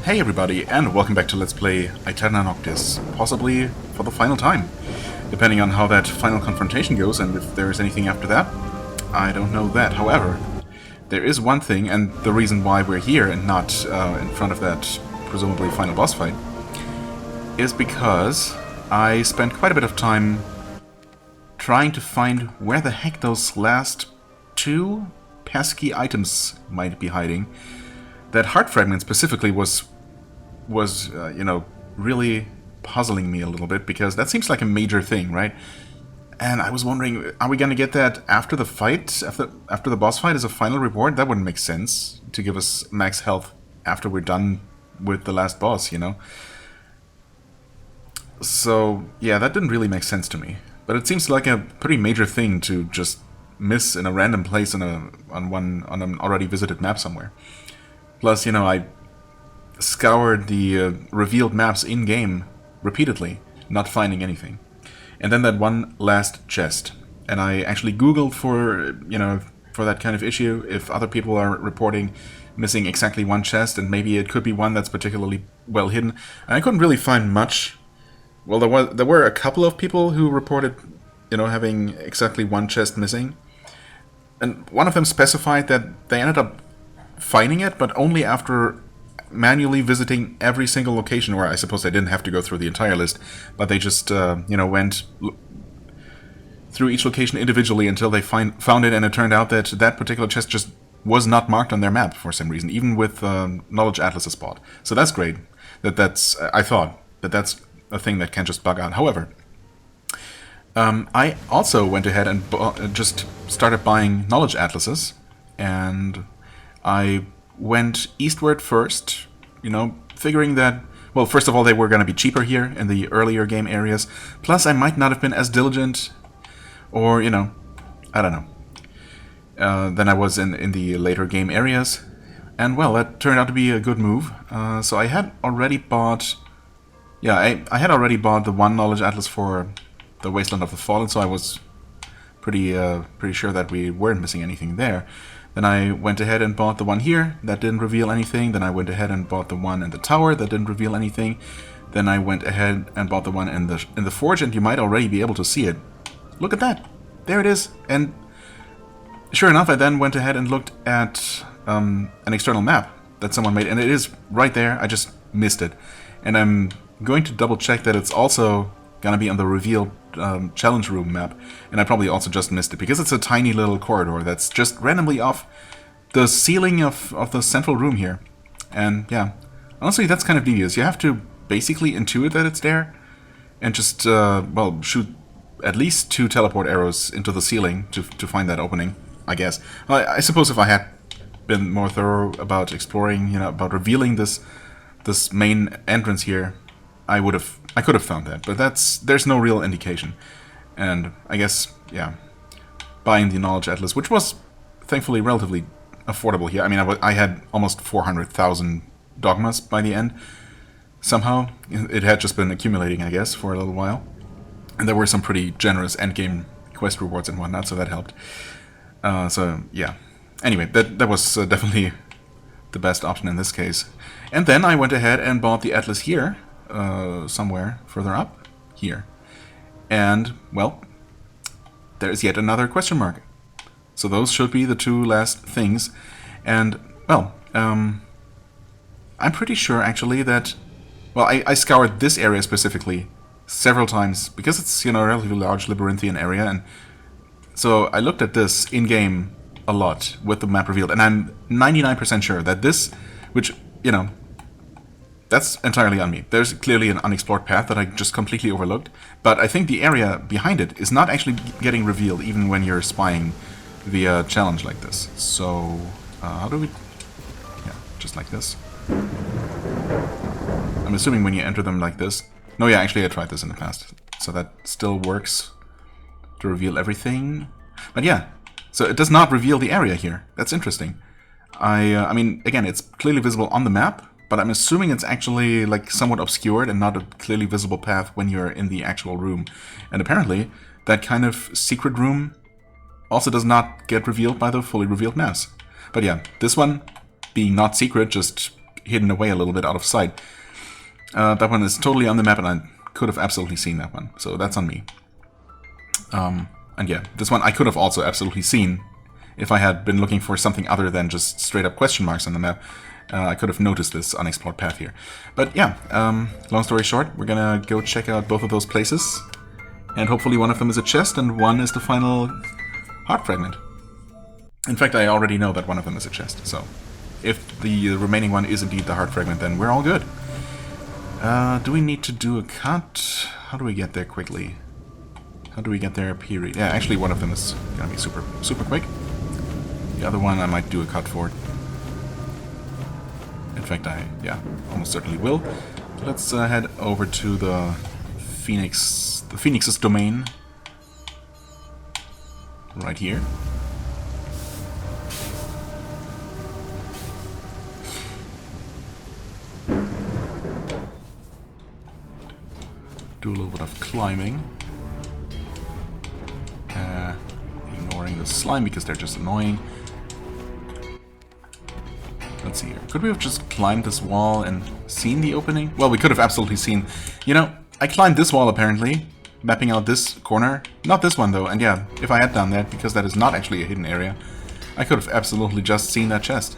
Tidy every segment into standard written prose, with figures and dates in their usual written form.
Hey everybody, and welcome back to Let's Play Aeterna Noctis, possibly for the final time. Depending on how that final confrontation goes, and if there is anything after that, I don't know that. However, there is one thing, and the reason why we're here and not in front of that presumably final boss fight, is because I spent quite a bit of time trying to find where the heck those last two pesky items might be hiding. That heart fragment specifically was really puzzling me a little bit, because that seems like a major thing, right? And I was wondering, are we going to get that after the fight, after the boss fight as a final reward? That wouldn't make sense, to give us max health after we're done with the last boss, you know? So, yeah, that didn't really make sense to me. But it seems like a pretty major thing to just miss in a random place on an already visited map somewhere. Plus, you know, I scoured the revealed maps in-game repeatedly, not finding anything. And then that one last chest. And I actually Googled for that kind of issue, if other people are reporting missing exactly one chest, and maybe it could be one that's particularly well hidden. And I couldn't really find much. Well, there were a couple of people who reported, having exactly one chest missing. And one of them specified that they ended up finding it, but only after manually visiting every single location, or I suppose they didn't have to go through the entire list, but they just, went through each location individually until they found it, and it turned out that that particular chest just was not marked on their map for some reason, even with Knowledge Atlas's spot. So that's great. I thought that that's a thing that can just bug out. However, I also went ahead and just started buying Knowledge Atlases, and I went eastward first, figuring that, well, first of all, they were going to be cheaper here in the earlier game areas, plus I might not have been as diligent, or, I don't know, than I was in the later game areas, and, well, that turned out to be a good move. So I had already bought, I had already bought the one Knowledge Atlas for the Wasteland of the Fallen, so I was pretty sure that we weren't missing anything there. Then I went ahead and bought the one here, that didn't reveal anything. Then I went ahead and bought the one in the tower, that didn't reveal anything. Then I went ahead and bought the one in the forge, and you might already be able to see it. Look at that! There it is! And sure enough, I then went ahead and looked at an external map that someone made, and it is right there. I just missed it. And I'm going to double check that it's also gonna be on the revealed challenge room map, and I probably also just missed it, because it's a tiny little corridor that's just randomly off the ceiling of the central room here. And yeah, honestly, that's kind of devious. You have to basically intuit that it's there, and just, shoot at least 2 teleport arrows into the ceiling to find that opening, I guess. I suppose if I had been more thorough about exploring, about revealing this main entrance here, I could have found that, but there's no real indication. And I guess, yeah, buying the Knowledge Atlas, which was thankfully relatively affordable here. I mean, I had almost 400,000 dogmas by the end. Somehow, it had just been accumulating, I guess, for a little while. And there were some pretty generous endgame quest rewards and whatnot, so that helped. So, yeah. Anyway, that was definitely the best option in this case. And then I went ahead and bought the Atlas here, somewhere further up here. And, well, there's yet another question mark. So those should be the 2 last things. And, well, I'm pretty sure, actually, that... Well, I scoured this area specifically several times, because it's, a relatively large labyrinthian area, and so I looked at this in-game a lot with the map revealed, and I'm 99% sure that this, which, that's entirely on me. There's clearly an unexplored path that I just completely overlooked, but I think the area behind it is not actually getting revealed even when you're spying via challenge like this. So, how do we... Yeah, just like this. I'm assuming when you enter them like this... No, yeah, actually I tried this in the past, so that still works to reveal everything. But yeah, so it does not reveal the area here. That's interesting. I mean, again, it's clearly visible on the map, but I'm assuming it's actually like somewhat obscured and not a clearly visible path when you're in the actual room. And apparently, that kind of secret room also does not get revealed by the fully revealed maps. But yeah, this one, being not secret, just hidden away a little bit out of sight. That one is totally on the map, and I could have absolutely seen that one. So that's on me. And yeah, this one I could have also absolutely seen if I had been looking for something other than just straight up question marks on the map. I could have noticed this unexplored path here. But yeah, long story short, we're gonna go check out both of those places. And hopefully one of them is a chest and one is the final heart fragment. In fact, I already know that one of them is a chest, so if the remaining one is indeed the heart fragment, then we're all good. Do we need to do a cut? How do we get there quickly? How do we get there period? Yeah, actually one of them is gonna be super quick. The other one I might do a cut for. In fact, yeah, almost certainly will. Let's head over to the Phoenix's domain. Right here. Do a little bit of climbing. Ignoring the slime because they're just annoying. Let's see here. Could we have just climbed this wall and seen the opening? Well, we could have absolutely seen. You know, I climbed this wall apparently, mapping out this corner. Not this one though, and yeah, if I had done that, because that is not actually a hidden area, I could have absolutely just seen that chest.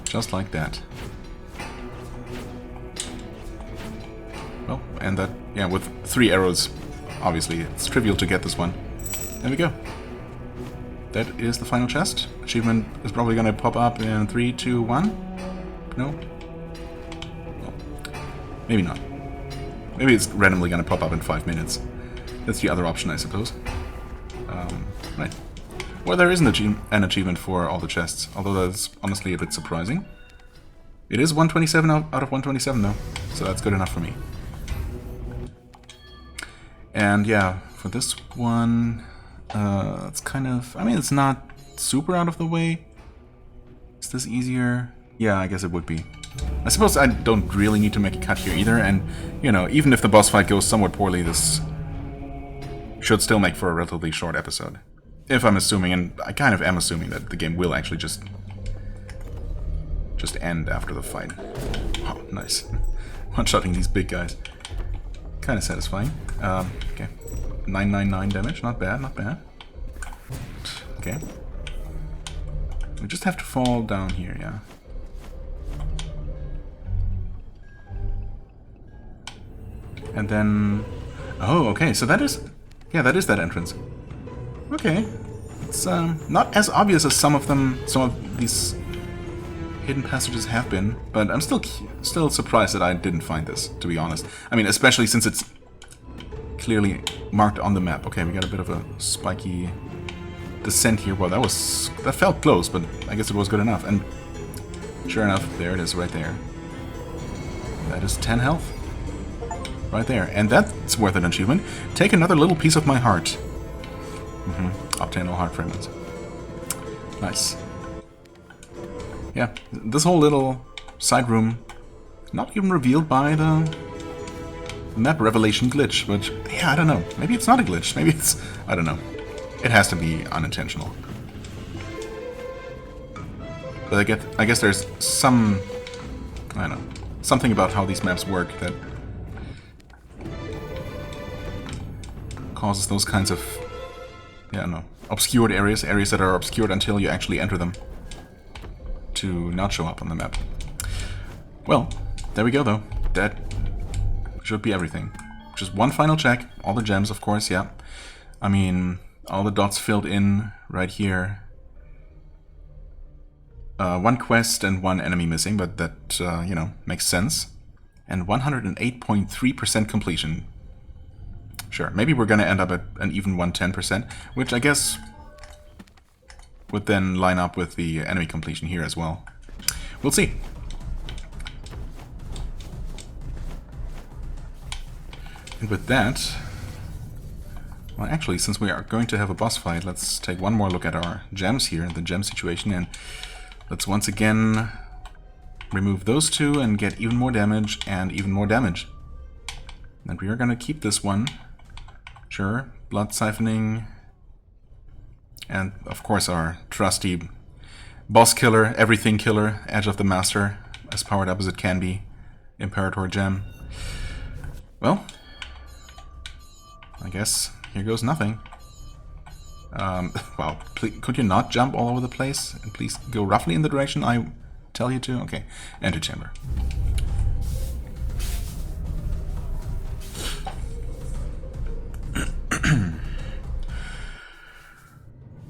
Just like that. Well, and that, yeah, with 3 arrows, obviously, it's trivial to get this one. There we go. That is the final chest. Achievement is probably going to pop up in 3, 2, 1. No? No. Maybe not. Maybe it's randomly going to pop up in 5 minutes. That's the other option, I suppose. Right. Well, there is an achievement for all the chests, although that's honestly a bit surprising. It is 127 out of 127, though, so that's good enough for me. And yeah, for this one... it's kind of... I mean, it's not super out of the way. Is this easier? Yeah, I guess it would be. I suppose I don't really need to make a cut here either, and, you know, even if the boss fight goes somewhat poorly, this should still make for a relatively short episode. If I'm assuming, and I kind of am assuming, that the game will actually just end after the fight. Oh, nice. One-shotting these big guys. Kind of satisfying. Okay. 999 damage, not bad, not bad. Okay. We just have to fall down here, yeah. And then... Oh, okay, so that is... Yeah, that is that entrance. Okay. It's not as obvious as some of these hidden passages have been, but I'm still surprised that I didn't find this, to be honest. I mean, especially since it's clearly marked on the map. Okay, we got a bit of a spiky descent here. Well, that felt close, but I guess it was good enough. And sure enough, there it is right there. That is 10 health. Right there. And that's worth an achievement. Take another little piece of my heart. Obtain all heart fragments. Nice. Yeah, this whole little side room, not even revealed by the map revelation glitch, but yeah, I don't know. Maybe it's not a glitch. Maybe it's... I don't know. It has to be unintentional. But I guess there's some... I don't know. Something about how these maps work that causes those kinds of... yeah, I don't know. Obscured areas. Areas that are obscured until you actually enter them, to not show up on the map. Well, there we go though. That should be everything. Just one final check. All the gems, of course, yeah. I mean, all the dots filled in right here. One quest and one enemy missing, but that, you know, makes sense. And 108.3% completion. Sure, maybe we're gonna end up at an even 110%, which I guess would then line up with the enemy completion here as well. We'll see. And with that, well, actually, since we are going to have a boss fight, let's take one more look at our gems here, the gem situation, and let's once again remove those two and get even more damage and even more damage. And we are going to keep this one. Sure, blood siphoning. And, of course, our trusty boss killer, everything killer, Edge of the Master. as powered up as it can be. Imperator Gem. Well, I guess here goes nothing. Wow, could you not jump all over the place? And please go roughly in the direction I tell you to? Okay, antechamber.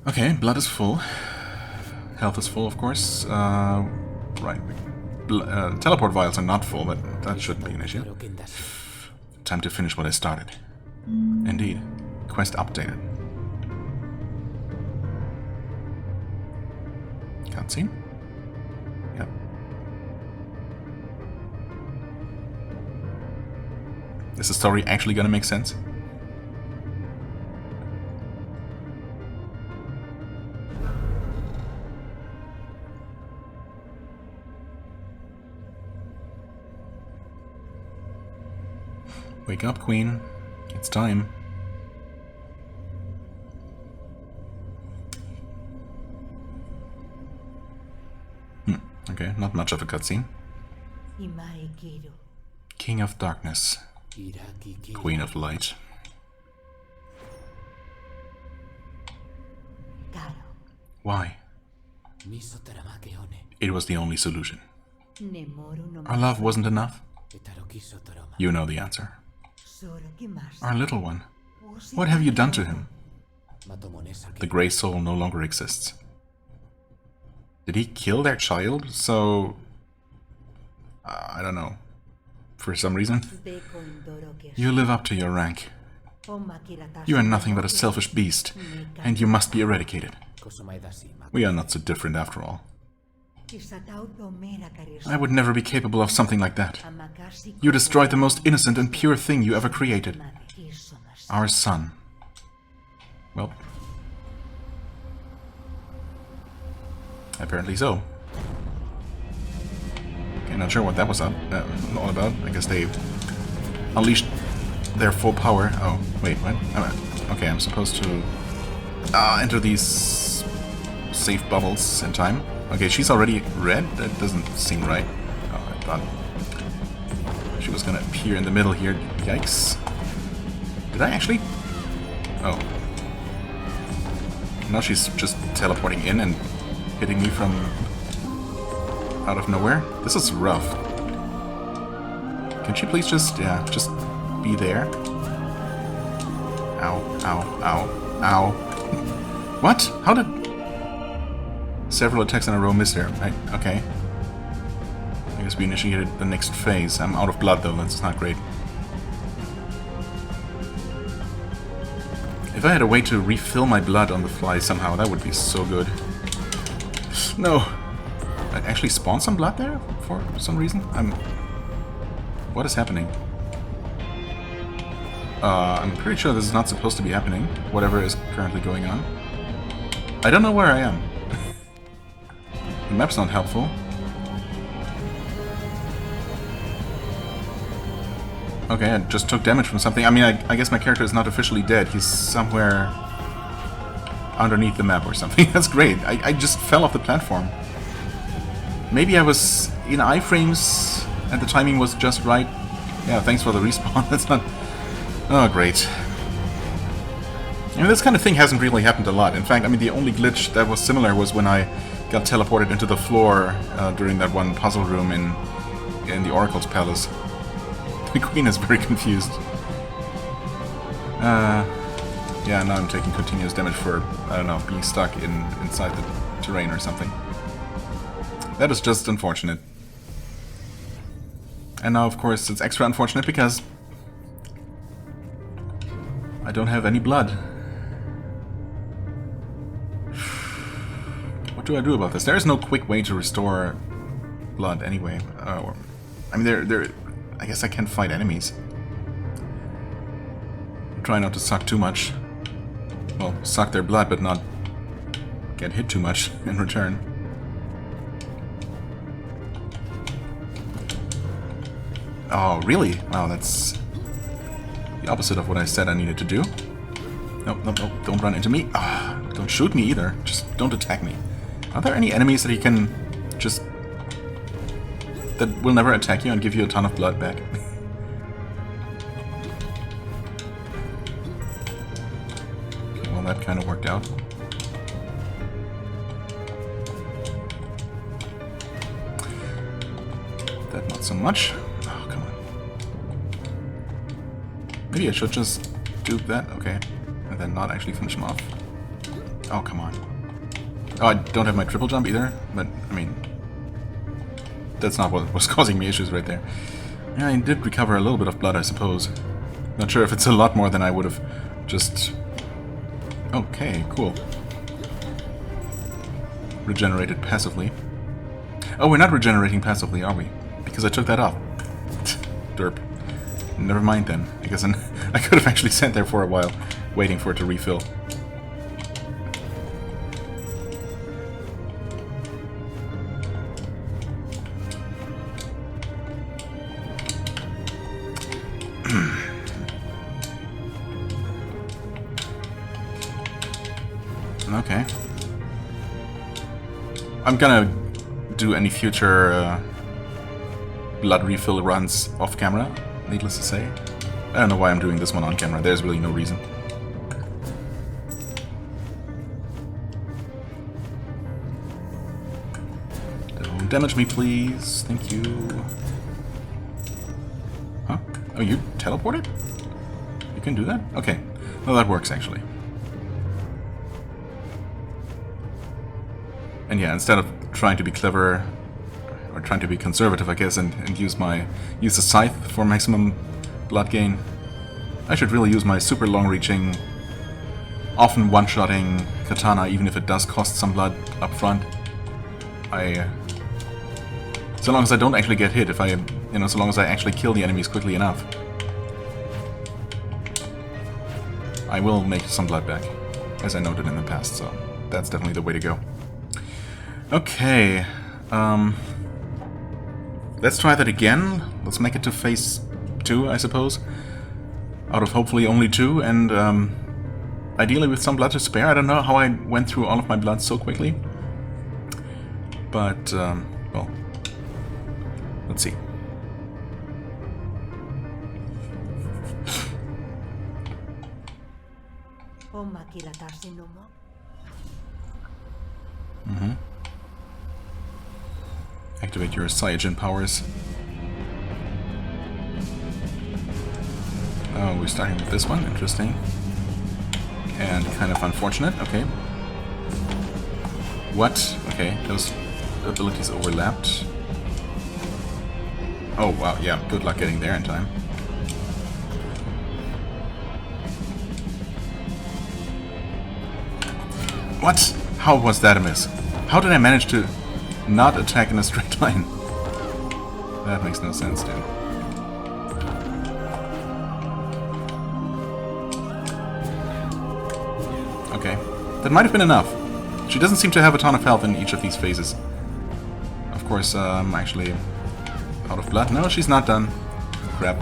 Okay, blood is full. Health is full, of course. Right. Teleport vials are not full, but that shouldn't be an issue. Time to finish what I started. Indeed. Quest updated. Cutscene? Yep. Is the story actually gonna make sense? Wake up, Queen. It's time. Okay, not much of a cutscene. King of Darkness. Queen of Light. Why? It was the only solution. Our love wasn't enough? You know the answer. Our little one. What have you done to him? The Grey Soul no longer exists. Did he kill their child? So... I don't know. For some reason? You live up to your rank. You are nothing but a selfish beast, and you must be eradicated. We are not so different after all. I would never be capable of something like that. You destroyed the most innocent and pure thing you ever created. Our son. Well... apparently so. Okay, not sure what that was all about. I guess they unleashed their full power. Oh, wait, what? Okay, I'm supposed to enter these safe bubbles in time. Okay, she's already red? That doesn't seem right. Oh, I thought she was gonna appear in the middle here. Yikes. Did I actually? Oh. Now she's just teleporting in and hitting me from out of nowhere. This is rough. Can she please just, just be there? Ow, ow, ow, ow. What? How did... Several attacks in a row missed her. Right, okay. I guess we initiated the next phase. I'm out of blood though, that's not great. If I had a way to refill my blood on the fly somehow, that would be so good. No! I actually spawned some blood there for some reason? What is happening? I'm pretty sure this is not supposed to be happening. Whatever is currently going on. I don't know where I am. The map's not helpful. Okay, I just took damage from something. I mean, I guess my character is not officially dead. He's somewhere underneath the map or something. That's great. I just fell off the platform. Maybe I was in iframes and the timing was just right. Yeah, thanks for the respawn. That's not... Oh, great. I mean, this kind of thing hasn't really happened a lot. In fact, I mean, the only glitch that was similar was when I got teleported into the floor during that one puzzle room in the Oracle's Palace. The Queen is very confused. Yeah, now I'm taking continuous damage for, I don't know, being stuck inside the terrain or something. That is just unfortunate. And now, of course, it's extra unfortunate because I don't have any blood. What do I do about this? There is no quick way to restore blood anyway. I mean, I guess I can fight enemies. Try not to suck too much. Well, suck their blood, but not get hit too much in return. Oh, really? Wow, that's the opposite of what I said I needed to do. Nope, nope, nope, don't run into me. Ah, don't shoot me either. Just don't attack me. Are there any enemies that he can just that will never attack you and give you a ton of blood back. Okay, well, that kind of worked out. That not so much. Oh, come on. Maybe I should just do that. Okay. And then not actually finish him off. Oh, come on. Oh, I don't have my triple jump either, but, I mean, that's not what was causing me issues right there. Yeah, I did recover a little bit of blood, I suppose. Not sure if it's a lot more than I would have just... Okay, cool. Regenerated passively. Oh, we're not regenerating passively, are we? Because I took that off. Derp. Never mind then. I guess I could have actually sat there for a while, waiting for it to refill. Okay. I'm gonna do any future blood refill runs off camera, needless to say. I don't know why I'm doing this one on camera, there's really no reason. Don't damage me, please. Thank you. Huh? Oh, you teleported? You can do that? Okay. Well, that works, actually. And yeah, instead of trying to be clever, or trying to be conservative, I guess, and use the scythe for maximum blood gain, I should really use my super long-reaching, often one-shotting katana, even if it does cost some blood up front. So long as I don't actually get hit, so long as I actually kill the enemies quickly enough, I will make some blood back, as I noted in the past, so that's definitely the way to go. Okay, let's try that again. Let's make it to phase 2, I suppose. Out of hopefully only 2, and ideally with some blood to spare. I don't know how I went through all of my blood so quickly. But, well, let's see. Mm-hmm. Activate your Cyanogen powers. Oh, we're starting with this one. Interesting. And kind of unfortunate. Okay. What? Okay, those abilities overlapped. Oh, wow. Yeah, good luck getting there in time. What? How was that a miss? How did I manage to not attack in a straight line? That makes no sense, dude. Okay. That might have been enough. She doesn't seem to have a ton of health in each of these phases. Of course, I'm actually out of blood. No, she's not done. Crap.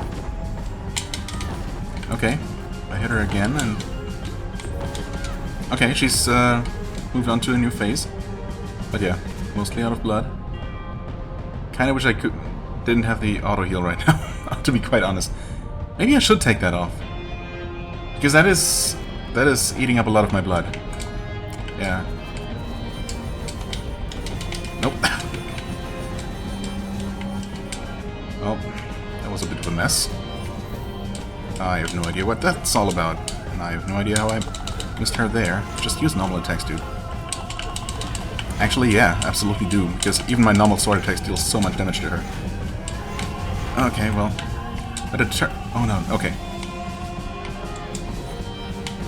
Okay. I hit her again and... Okay, she's moved on to a new phase. But yeah, mostly out of blood. Kinda wish I didn't have the auto heal right now, to be quite honest. Maybe I should take that off. Because that is eating up a lot of my blood. Yeah. Nope. Well, that was a bit of a mess. I have no idea what that's all about. And I have no idea how I missed her there. Just use normal attacks, dude. Actually, yeah, absolutely do, because even my normal sword attacks deal so much damage to her. Okay, well... Oh no, okay.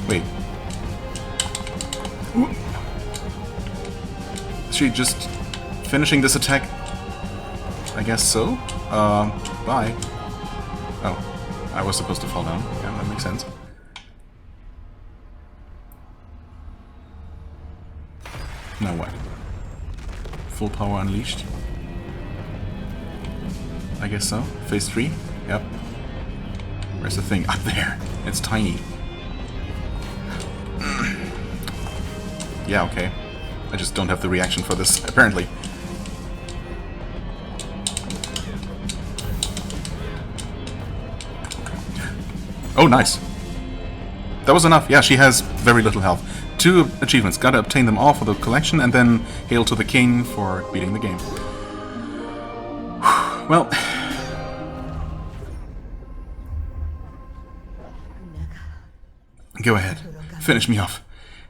Wait. Is she just finishing this attack? I guess so. Bye. Oh, I was supposed to fall down. Yeah, that makes sense. Now what? Full power unleashed? I guess so. Phase 3? Yep. Where's the thing? Up there! It's tiny. Yeah, okay. I just don't have the reaction for this, apparently. Oh, nice. That was enough. Yeah, she has very little health. 2 achievements. Gotta obtain them all for the collection, and then hail to the king for beating the game. Well... Go ahead. Finish me off.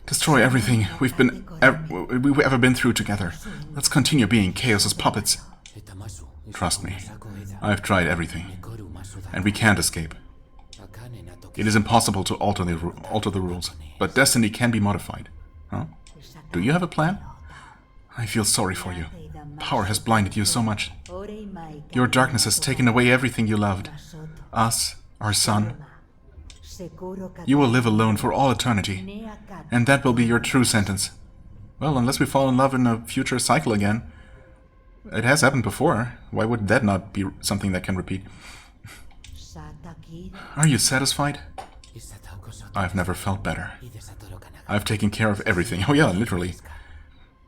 Destroy everything we've ever been through together. Let's continue being Chaos's puppets. Trust me. I've tried everything. And we can't escape. It is impossible to alter the rules, but destiny can be modified. Huh? Do you have a plan? I feel sorry for you. Power has blinded you so much. Your darkness has taken away everything you loved. Us, our son. You will live alone for all eternity, and that will be your true sentence. Well, unless we fall in love in a future cycle again. It has happened before. Why would that not be something that can repeat? Are you satisfied? I've never felt better. I've taken care of everything. Oh yeah, literally.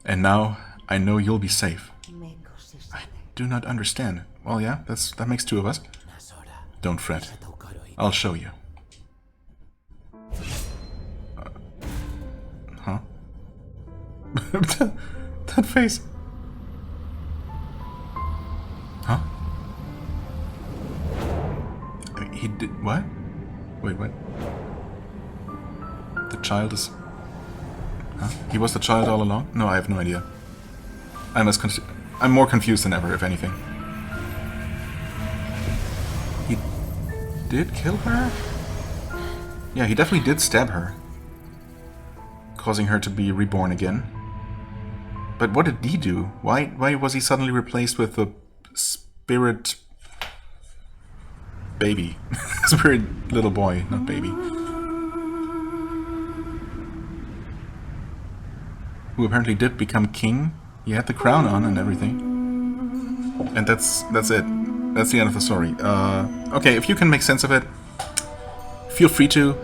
And now I know you'll be safe. I do not understand. Well, yeah, that makes 2 of us. Don't fret. I'll show you. Huh? that face. Huh? I mean, he did what? Wait, what? The child is... Huh? He was the child all along? No, I have no idea. I'm more confused than ever, if anything. He did kill her? Yeah, he definitely did stab her, causing her to be reborn again. But what did he do? Why was he suddenly replaced with the spirit baby? Spirit little boy, not baby. Who apparently did become king. He had the crown on and everything. And that's it. That's the end of the story. Okay, if you can make sense of it, feel free to.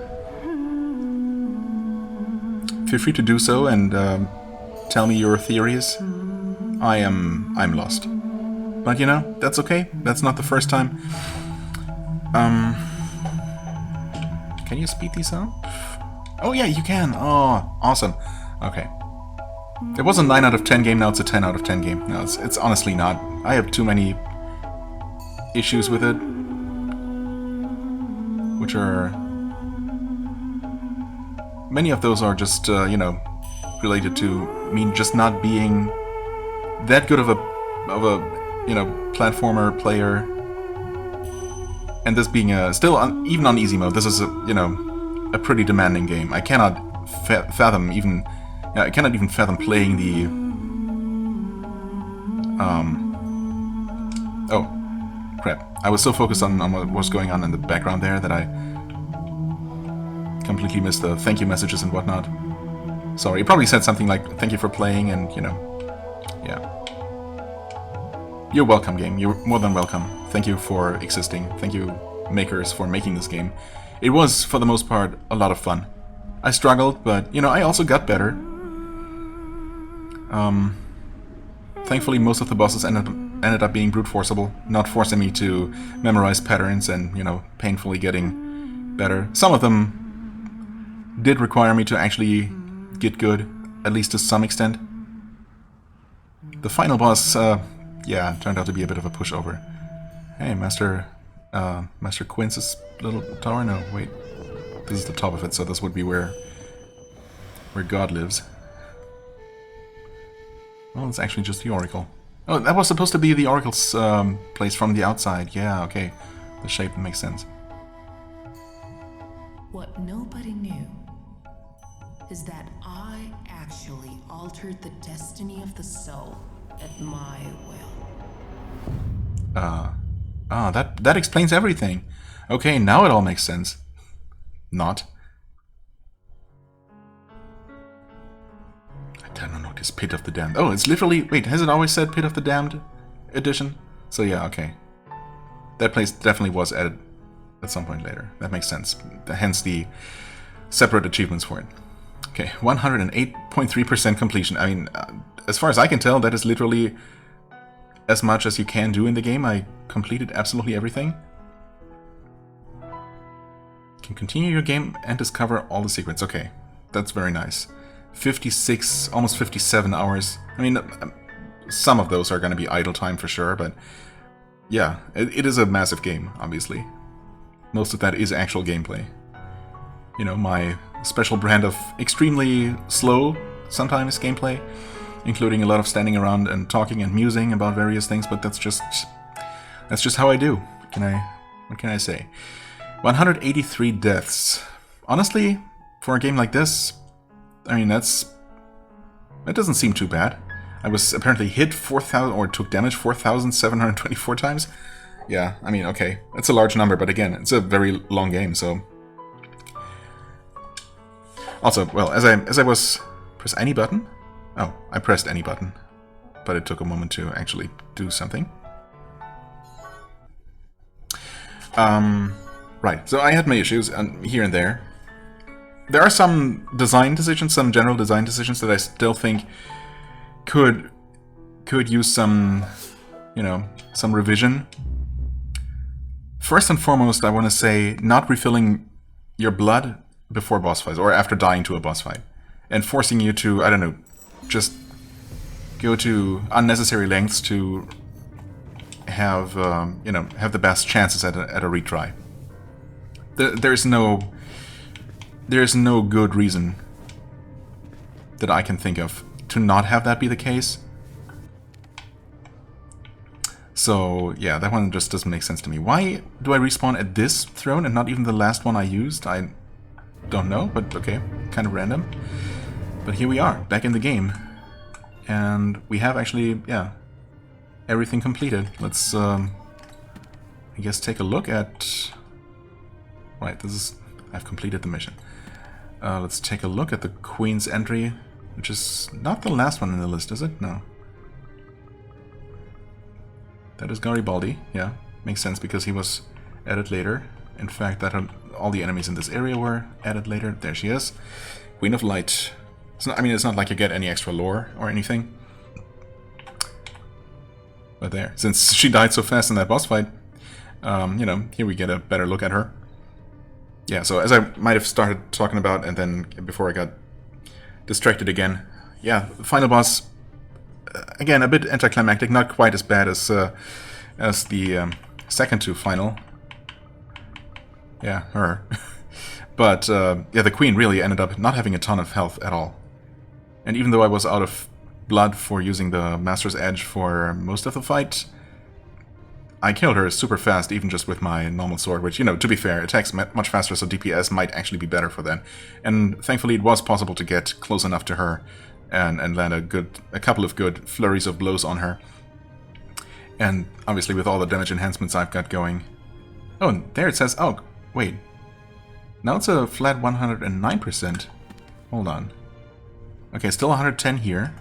Feel free to do so and tell me your theories. I'm lost. But you know, that's okay. That's not the first time. Can you speed these up? Oh yeah, you can. Oh, awesome. Okay. It was a 9 out of 10 game, now it's a 10 out of 10 game. No, it's honestly not. I have too many issues with it. Which are... Many of those are just, you know, related to me just not being that good of a you know, platformer player. And this being still, even on easy mode, this is, you know, a pretty demanding game. I cannot fathom even... I cannot even fathom playing the... Oh, crap. I was so focused on what was going on in the background there that I completely missed the thank you messages and whatnot. Sorry, it probably said something like, thank you for playing, and, you know, yeah. You're welcome, game. You're more than welcome. Thank you for existing. Thank you, makers, for making this game. It was, for the most part, a lot of fun. I struggled, but, you know, I also got better. Thankfully, most of the bosses ended up being brute forceable, not forcing me to memorize patterns and, you know, painfully getting better. Some of them did require me to actually get good, at least to some extent. The final boss, yeah, turned out to be a bit of a pushover. Hey, Master Quince's little tower? No, wait. This is the top of it, so this would be where God lives. Well, it's actually just the Oracle. Oh, that was supposed to be the Oracle's place from the outside. Yeah, okay. The shape makes sense. What nobody knew is that I actually altered the destiny of the soul at my will. That explains everything. Okay, now it all makes sense. Not. Aeterna Noctis, Pit of the Damned. Oh, it's literally... Wait, has it always said Pit of the Damned edition? So yeah, okay. That place definitely was added at some point later. That makes sense. Hence the separate achievements for it. Okay, 108.3% completion. I mean, as far as I can tell, that is literally as much as you can do in the game. I completed absolutely everything. Can continue your game and discover all the secrets. Okay, that's very nice. 56, almost 57 hours. I mean, some of those are going to be idle time for sure, but yeah, it is a massive game, obviously. Most of that is actual gameplay. You know, my special brand of extremely slow, sometimes, gameplay, including a lot of standing around and talking and musing about various things, but that's just how I do. What can I say? 183 deaths. Honestly, for a game like this, I mean, that doesn't seem too bad. I was apparently hit 4,000, or took damage 4,724 times. Yeah, I mean, okay, that's a large number, but again, it's a very long game, so... Also, well, as I was... Press any button? Oh, I pressed any button, but it took a moment to actually do something. Right, so I had my issues here and there. There are some design decisions, some general design decisions that I still think could use some, you know, some revision. First and foremost, I want to say not refilling your blood before boss fights, or after dying to a boss fight, and forcing you to, I don't know, just go to unnecessary lengths to have, you know, have the best chances at a retry. There's no good reason that I can think of to not have that be the case. So, yeah, that one just doesn't make sense to me. Why do I respawn at this throne and not even the last one I used? I don't know, but okay, kind of random. But here we are, back in the game. And we have actually, yeah, everything completed. Let's, I guess, take a look at... Right, this is... I've completed the mission. Let's take a look at the Queen's entry, which is not the last one in the list, is it? No. That is Garibaldi, yeah. Makes sense because he was added later. In fact, that all the enemies in this area were added later. There she is. Queen of Light. It's not, I mean, it's not like you get any extra lore or anything. But there, since she died so fast in that boss fight, you know, here we get a better look at her. Yeah, so as I might have started talking about, and then before I got distracted again, yeah, the final boss, again, a bit anticlimactic, not quite as bad as the second to final. Yeah, her. But, yeah, the Queen really ended up not having a ton of health at all. And even though I was out of blood for using the Master's Edge for most of the fight, I killed her super fast, even just with my normal sword, which, you know, to be fair, attacks much faster, so DPS might actually be better for that. And thankfully it was possible to get close enough to her and land a couple of good flurries of blows on her. And obviously with all the damage enhancements I've got going... Oh, and there it says... Oh, wait. Now it's a flat 109%. Hold on. Okay, still 110 here.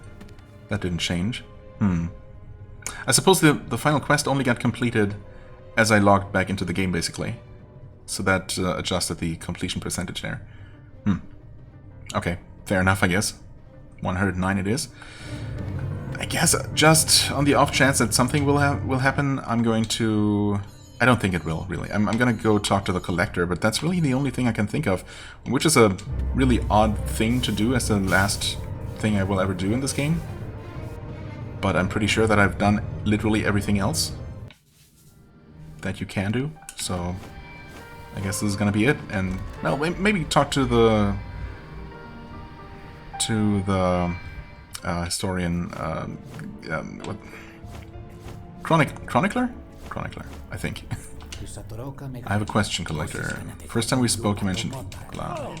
That didn't change. I suppose the final quest only got completed as I logged back into the game, basically. So that adjusted the completion percentage there. Okay, fair enough, I guess. 109 it is. I guess just on the off chance that something will happen, I'm going to... I don't think it will, really. I'm going to go talk to the Collector, but that's really the only thing I can think of, which is a really odd thing to do as the last thing I will ever do in this game. But I'm pretty sure that I've done literally everything else that you can do, so I guess this is gonna be it. And well, maybe talk to the historian, what? Chronicler, I think. I have a question, Collector. First time we spoke, you mentioned blah.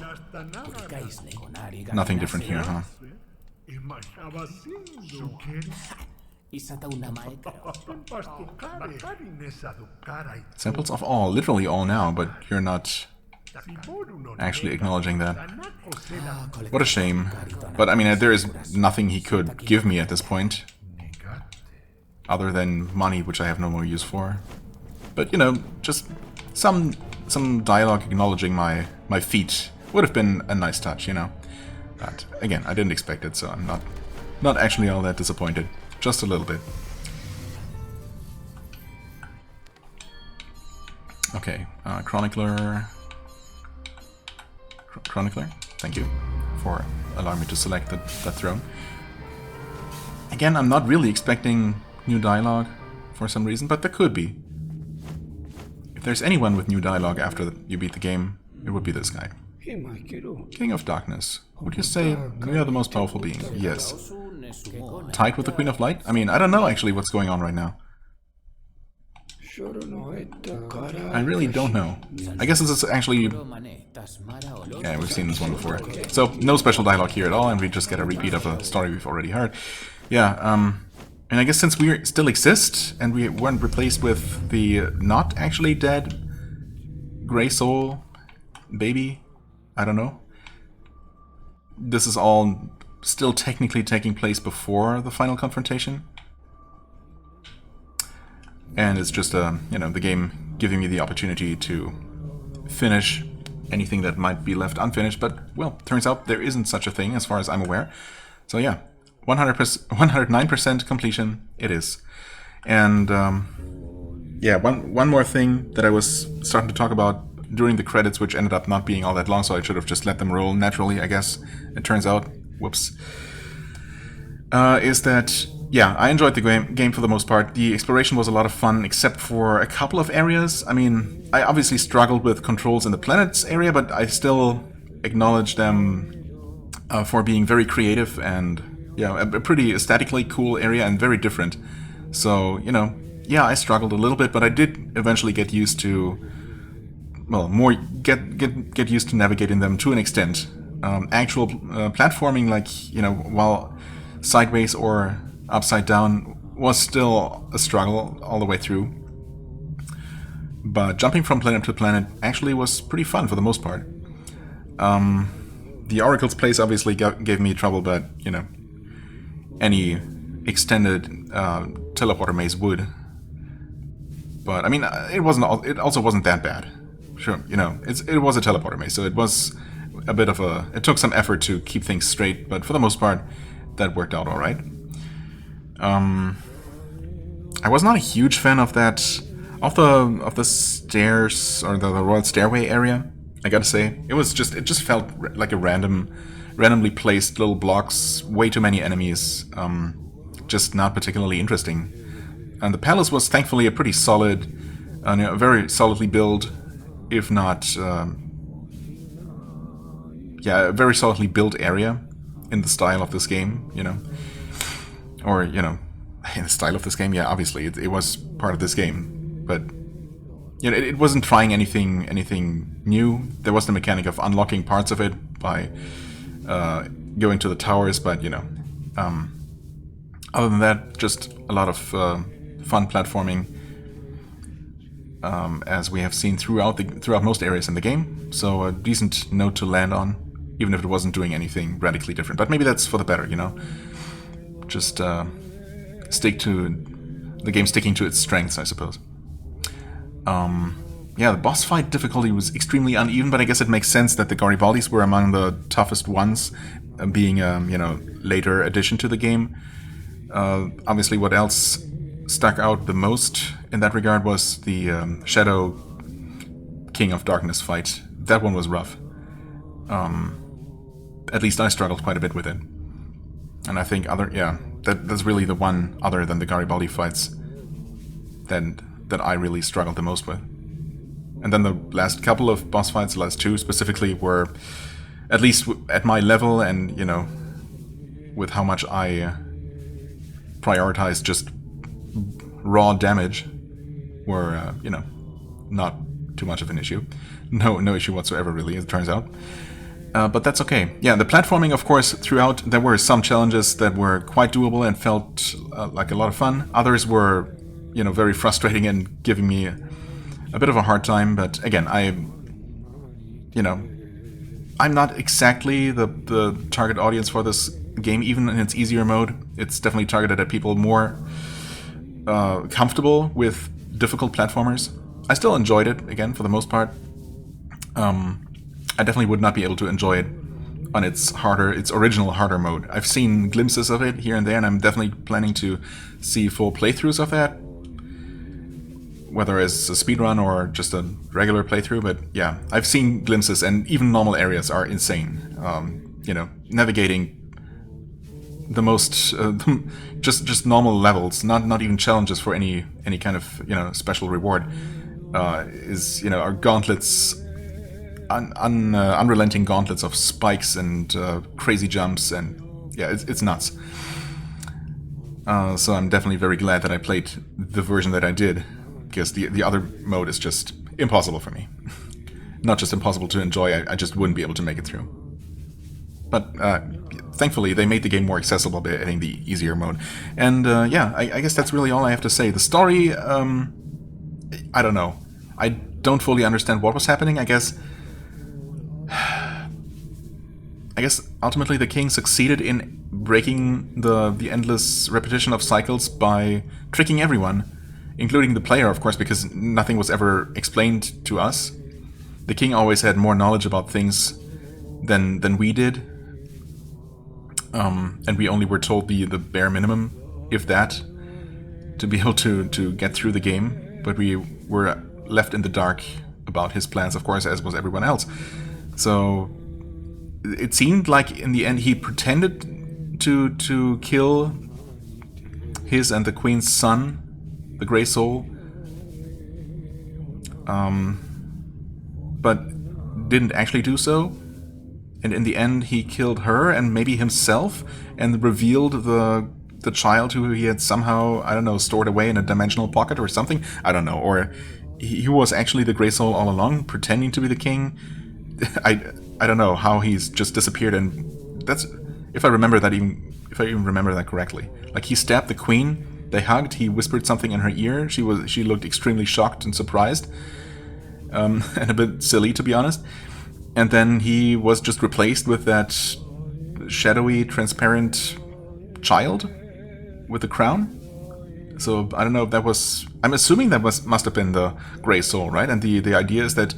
Nothing different here, huh? Samples of all, literally all now, but you're not actually acknowledging that. What a shame. But I mean, there is nothing he could give me at this point, other than money, which I have no more use for. But you know, just some dialogue acknowledging my feat would have been a nice touch, you know. But again, I didn't expect it, so I'm not actually all that disappointed. Just a little bit. Okay, Chronicler. Chronicler. Thank you for allowing me to select that throne. Again, I'm not really expecting new dialogue for some reason, but there could be. If there's anyone with new dialogue after you beat the game, it would be this guy. King of Darkness. Would you say we are the most powerful being? Yes. Tied with the Queen of Light? I mean, I don't know actually what's going on right now. I really don't know. I guess this is actually... Yeah, we've seen this one before. So, no special dialogue here at all, and we just get a repeat of a story we've already heard. Yeah, and I guess since we still exist, and we weren't replaced with the not actually dead Grey Soul baby, I don't know. This is all still technically taking place before the final confrontation. And it's just, you know, the game giving me the opportunity to finish anything that might be left unfinished. But, well, turns out there isn't such a thing as far as I'm aware. So, yeah, 109% completion it is. And, yeah, one more thing that I was starting to talk about during the credits, which ended up not being all that long, so I should have just let them roll naturally, I guess. It turns out, whoops, is that... Yeah, I enjoyed the game for the most part. The exploration was a lot of fun, except for a couple of areas. I mean, I obviously struggled with controls in the planets area, but I still acknowledge them for being very creative and, yeah, a pretty aesthetically cool area and very different. So, you know, yeah, I struggled a little bit, but I did eventually get used to, well, get used to navigating them to an extent. Actual platforming, like, you know, while sideways or upside down was still a struggle all the way through. But jumping from planet to planet actually was pretty fun for the most part. The Oracle's place obviously gave me trouble, but, you know, any extended teleporter maze would. But, I mean, it also wasn't that bad. Sure, you know, it was a teleporter maze, so it was a bit of a... It took some effort to keep things straight, but for the most part, that worked out alright. I was not a huge fan of that, of the stairs or the royal stairway area. I gotta say, it just felt like a randomly placed little blocks, way too many enemies, just not particularly interesting. And the palace was thankfully a pretty solid, a very solidly built, if not, yeah, a very solidly built area in the style of this game, you know. Or, you know, in the style of this game, yeah, obviously, it was part of this game. But, you know, it wasn't trying anything new. There was the mechanic of unlocking parts of it by going to the towers, but, you know, other than that, just a lot of fun platforming, as we have seen throughout most areas in the game. So a decent note to land on, even if it wasn't doing anything radically different. But maybe that's for the better, you know. Just stick to the game sticking to its strengths, I suppose. Yeah, the boss fight difficulty was extremely uneven, but I guess it makes sense that the Garibaldis were among the toughest ones, being you know, later addition to the game. Obviously, what else stuck out the most in that regard was the Shadow King of Darkness fight. That one was rough. At least I struggled quite a bit with it. And I think that's really the one other than the Garibaldi fights that I really struggled the most with. And then the last couple of boss fights, the last two specifically, were at least at my level and, you know, with how much I prioritized just raw damage, were, you know, not too much of an issue. No issue whatsoever, really, it turns out. But that's okay. Yeah, the platforming, of course, throughout, there were some challenges that were quite doable and felt like a lot of fun. Others were, you know, very frustrating and giving me a bit of a hard time. But again, you know, I'm not exactly the target audience for this game, even in its easier mode. It's definitely targeted at people more comfortable with difficult platformers. I still enjoyed it, again, for the most part. I definitely would not be able to enjoy it on its original harder mode. I've seen glimpses of it here and there, and I'm definitely planning to see full playthroughs of that whether it's a speedrun or just a regular playthrough, but yeah, I've seen glimpses, and even normal areas are insane. You know, navigating the most just normal levels, not even challenges for any kind of, you know, special reward, is, you know, are gauntlets, unrelenting gauntlets of spikes and crazy jumps, and yeah, it's nuts. So I'm definitely very glad that I played the version that I did, because the other mode is just impossible for me. Not just impossible to enjoy, I just wouldn't be able to make it through. But thankfully they made the game more accessible by adding the easier mode. And yeah, I guess that's really all I have to say. The story, I don't know. I don't fully understand what was happening. I guess ultimately the king succeeded in breaking the endless repetition of cycles by tricking everyone, including the player, of course, because nothing was ever explained to us. The king always had more knowledge about things than we did, and we only were told the bare minimum, if that, to be able to get through the game. But we were left in the dark about his plans, of course, as was everyone else. So it seemed like in the end he pretended to kill his and the queen's son, the Grey Soul, but didn't actually do so. And in the end he killed her and maybe himself, and revealed the child who he had somehow, I don't know, stored away in a dimensional pocket or something. I don't know. Or he was actually the Grey Soul all along, pretending to be the king. I don't know how he's just disappeared, and that's, if I even remember that correctly. Like, he stabbed the queen, they hugged, he whispered something in her ear, she looked extremely shocked and surprised, and a bit silly, to be honest. And then he was just replaced with that shadowy, transparent child with the crown. So I don't know if that was, I'm assuming that must have been the Grey Soul, right? And the idea is that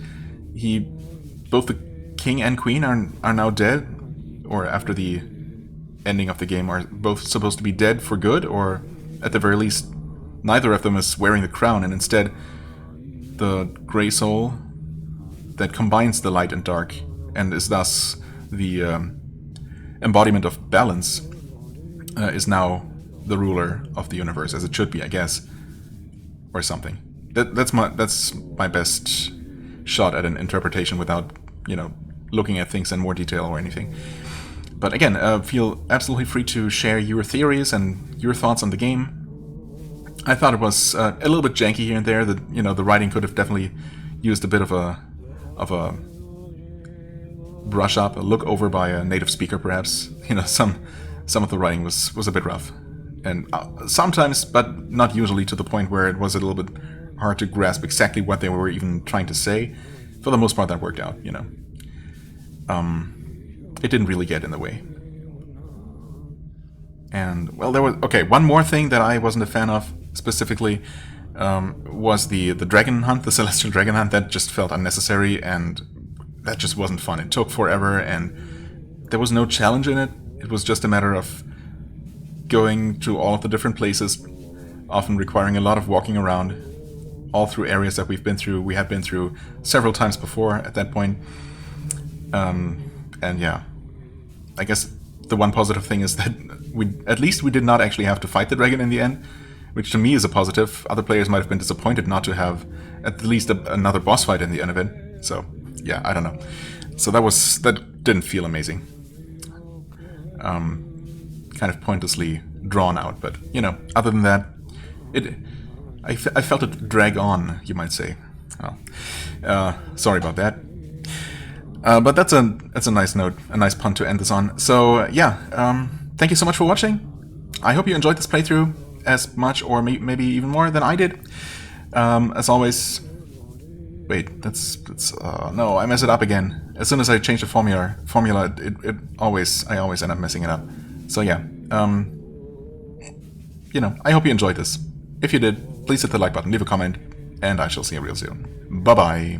both the king and queen are now dead, or after the ending of the game are both supposed to be dead for good, or at the very least neither of them is wearing the crown, and instead the Grey Soul that combines the light and dark and is thus the embodiment of balance is now the ruler of the universe, as it should be, I guess, or something. That's my best shot at an interpretation without, you know, looking at things in more detail or anything. But again, feel absolutely free to share your theories and your thoughts on the game. I thought it was a little bit janky here and there. That, you know, the writing could have definitely used a bit of a brush up, a look over by a native speaker, perhaps. You know, some of the writing was a bit rough, and sometimes, but not usually, to the point where it was a little bit hard to grasp exactly what they were even trying to say. For the most part, that worked out, you know. It didn't really get in the way. And, well, there was... Okay, one more thing that I wasn't a fan of, specifically, was the dragon hunt, the celestial dragon hunt. That just felt unnecessary, and that just wasn't fun. It took forever, and there was no challenge in it. It was just a matter of going to all of the different places, often requiring a lot of walking around, all through areas that we had been through several times before at that point. And yeah, I guess the one positive thing is that at least we did not actually have to fight the dragon in the end, which to me is a positive. Other players might have been disappointed not to have at least another boss fight in the end of it. So yeah, I don't know. So that didn't feel amazing. Kind of pointlessly drawn out, but you know, other than that, I felt it drag on, you might say. Oh, sorry about that. But that's a nice note, a nice pun to end this on. So yeah, thank you so much for watching. I hope you enjoyed this playthrough as much, or maybe even more than I did. As always, wait, no, I mess it up again. As soon as I change the formula, I always end up messing it up. So yeah, you know, I hope you enjoyed this. If you did, please hit the like button, leave a comment, and I shall see you real soon. Bye bye.